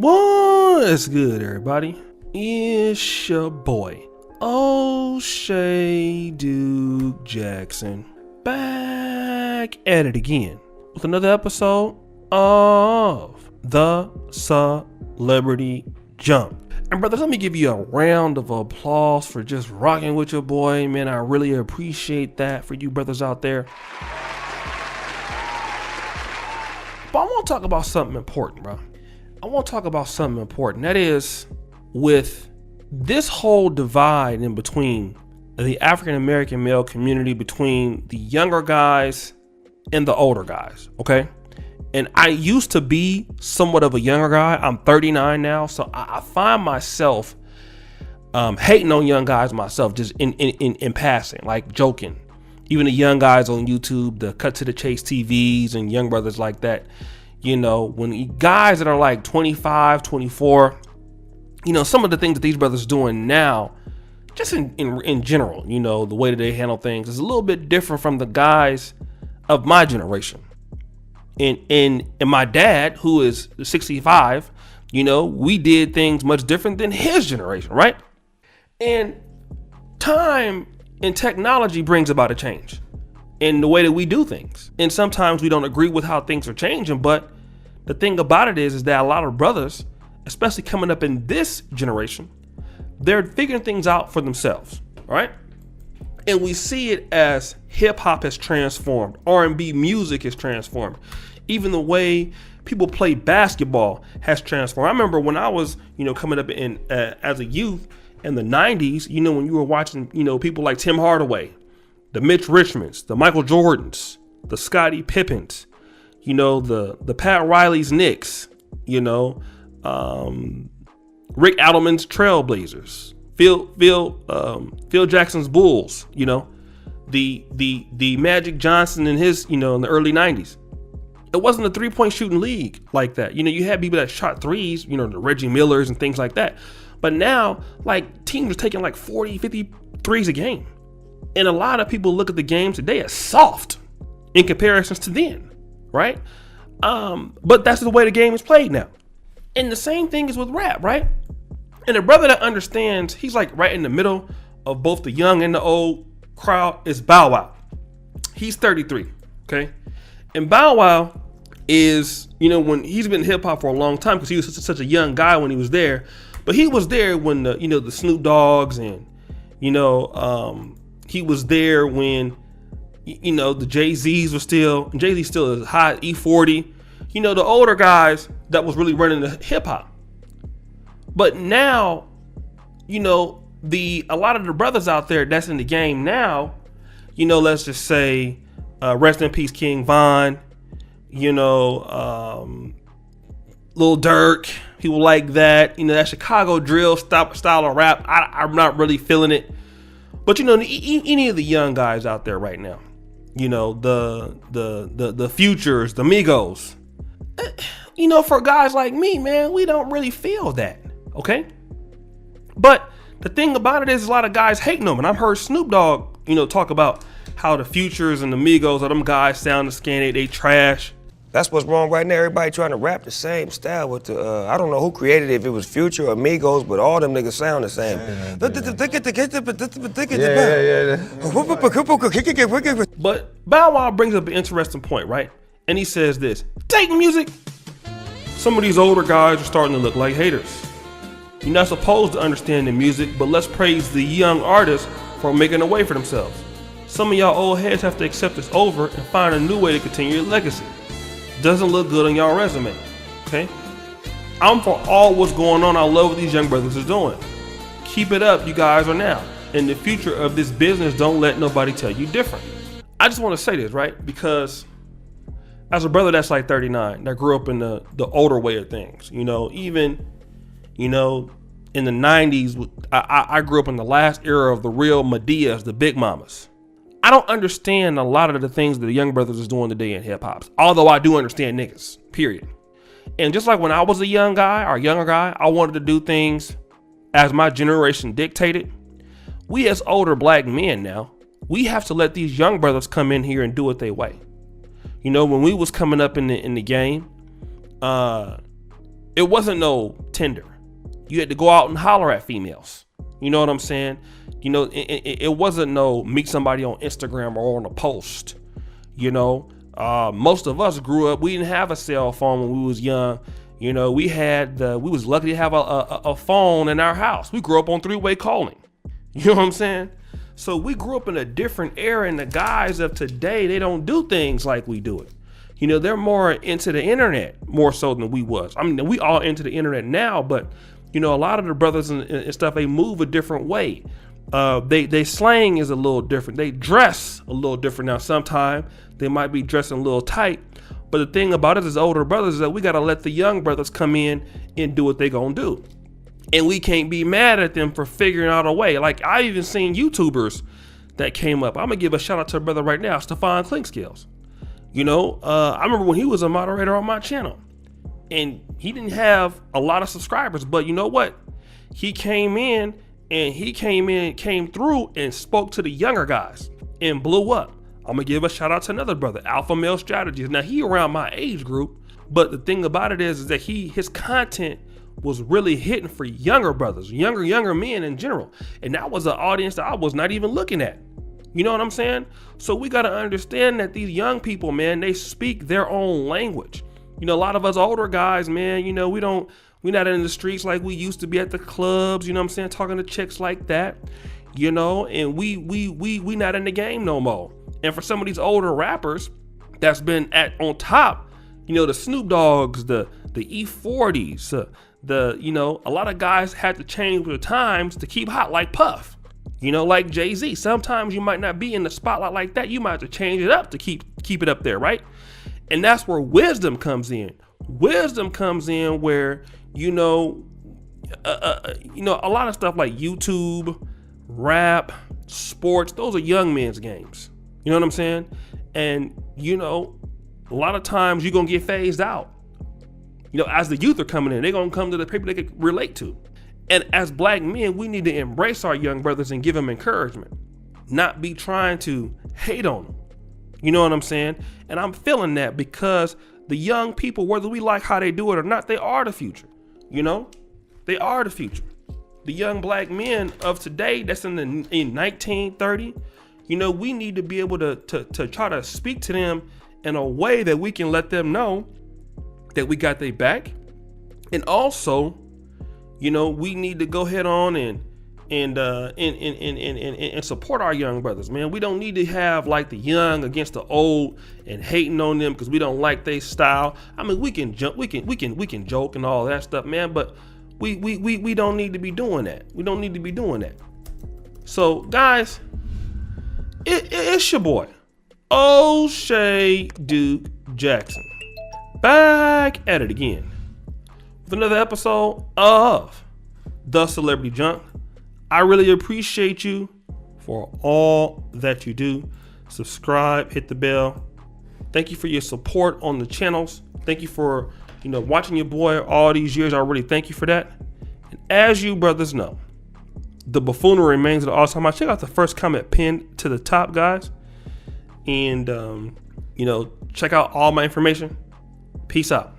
What's good, everybody? It's your boy, O'Shea Duke Jackson, back at it again with another episode of The Celebrity Jump. And brothers, let me give you a round of applause for just rocking with your boy, man. I really appreciate that for you brothers out there. But I want to talk about something important, bro. I want to talk about something important. That is, with this whole divide in between the African-American male community, between the younger guys and the older guys, okay? And I used to be somewhat of a younger guy. I'm 39 now, so I find myself hating on young guys myself, just in passing, like joking. Even the young guys on YouTube, the Cut to the Chase TVs and young brothers like that. You know, when guys that are like 25, 24, you know, some of the things that these brothers are doing now, just in general, you know, the way that they handle things is a little bit different from the guys of my generation. And my dad, who is 65, you know, we did things much different than his generation, right? And time and technology brings about a change in the way that we do things. And sometimes we don't agree with how things are changing, but the thing about it is that a lot of brothers, especially coming up in this generation, they're figuring things out for themselves, all right? And we see it as hip hop has transformed, R&B music has transformed. Even the way people play basketball has transformed. I remember when I was, you know, coming up in as a youth in the 90s, you know, when you were watching, you know, people like Tim Hardaway, the Mitch Richmonds, the Michael Jordans, the Scottie Pippens, you know, the Pat Riley's Knicks, you know, Rick Adelman's Trailblazers, Phil Jackson's Bulls, you know, the Magic Johnson and his, you know, in the early 90s. It wasn't a 3-point shooting league like that. You know, you had people that shot threes, you know, the Reggie Millers and things like that. But now, like, teams are taking like 40, 50 threes a game. And a lot of people look at the game today as soft in comparisons to then, right? But that's the way the game is played now. And the same thing is with rap, right? And a brother that understands, he's like right in the middle of both the young and the old crowd, is Bow Wow. He's 33, okay? And Bow Wow is, you know, when he's been hip hop for a long time because he was such a young guy when he was there. But he was there when the, you know, the Snoop Dogs and, you know, he was there when, you know, the Jay-Z's were still, and Jay-Z still is hot, E40, you know, the older guys that was really running the hip hop. But now, you know, a lot of the brothers out there that's in the game now, you know, let's just say, rest in peace, King Von, you know, Lil Durk, people like that, you know, that Chicago drill style of rap. I'm not really feeling it. But, you know, any of the young guys out there right now, you know, the Futures, the Migos, you know, for guys like me, man, we don't really feel that, okay? But the thing about it is a lot of guys hating them. And I've heard Snoop Dogg, you know, talk about how the Futures and the Migos are them guys sound scanny, they trash. That's what's wrong right now. Everybody trying to rap the same style with the, I don't know who created it, if it was Future or Migos, but all them niggas sound the same. But Bow Wow brings up an interesting point, right? And he says this: take music. Some of these older guys are starting to look like haters. You're not supposed to understand the music, but let's praise the young artists for making a way for themselves. Some of y'all old heads have to accept it's over and find a new way to continue your legacy. Doesn't look good on y'all resume, okay? I'm for all what's going on. I love what these young brothers are doing. Keep it up, you guys are now. In the future of this business, don't let nobody tell you different. I just want to say this, right? Because as a brother that's like 39, that grew up in the older way of things, you know, even, you know, in the 90s, I grew up in the last era of the real Medias, the Big Mamas. I don't understand a lot of the things that the young brothers is doing today in hip hop, although I do understand niggas, period. And just like when I was a young guy or younger guy, I wanted to do things as my generation dictated. We as older black men now, we have to let these young brothers come in here and do it their way. You know, when we was coming up in the game, It wasn't no Tinder. You had to go out and holler at females. You know what I'm saying? You know, it wasn't no meet somebody on Instagram or on a post. You know, most of us grew up, we didn't have a cell phone when we was young. You know, we was lucky to have a phone in our house. We grew up on three-way calling. You know what I'm saying? So we grew up in a different era, and the guys of today, they don't do things like we do it. You know, they're more into the internet more so than we was. I mean, we all into the internet now, but you know, a lot of the brothers and stuff, they move a different way. They slang is a little different. They dress a little different now. Sometimes they might be dressing a little tight, but the thing about it is older brothers is that we got to let the young brothers come in and do what they gonna do. And we can't be mad at them for figuring out a way. Like, I even seen YouTubers that came up. I'm gonna give a shout out to a brother right now, Stefan Klinkskills. You know, I remember when he was a moderator on my channel, and he didn't have a lot of subscribers, but you know what? He came through and spoke to the younger guys and blew up. I'm gonna give a shout out to another brother, Alpha Male Strategies. Now, he around my age group, but the thing about it is that his content was really hitting for younger brothers, younger men in general. And that was an audience that I was not even looking at. You know what I'm saying? So we got to understand that these young people, man, they speak their own language. You know, a lot of us older guys, man, you know, we're not in the streets like we used to be at the clubs, you know what I'm saying, talking to chicks like that, you know, and we not in the game no more. And for some of these older rappers that's been on top, you know, the Snoop Dogg's, the E40s, you know, a lot of guys had to change with the times to keep hot, like Puff. You know, like Jay-Z. Sometimes you might not be in the spotlight like that. You might have to change it up to keep it up there, right? And that's where wisdom comes in. Wisdom comes in where, you know, a lot of stuff like YouTube, rap, sports, those are young men's games. You know what I'm saying? And, you know, a lot of times you're going to get phased out. You know, as the youth are coming in, they're going to come to the people they can relate to. And as black men, we need to embrace our young brothers and give them encouragement, not be trying to hate on them. You know what I'm saying? And I'm feeling that because the young people, whether we like how they do it or not, they are the future. You know, they are the future. The young black men of today that's in 1930, you know, we need to be able to try to speak to them in a way that we can let them know that we got their back. And also, you know, we need to go ahead on and support our young brothers, man. We don't need to have like the young against the old and hating on them because we don't like their style. I mean, we can joke and all that stuff, man, but we don't need to be doing that. We don't need to be doing that. So, guys, it's your boy, O'Shea Duke Jackson, back at it again with another episode of The Celebrity Junk. I really appreciate you for all that you do. Subscribe, hit the bell. Thank you for your support on the channels. Thank you for, you know, watching your boy all these years. I really thank you for that. And as you brothers know, the buffoonery remains at all time. I check out the first comment pinned to the top, guys. And, you know, check out all my information. Peace out.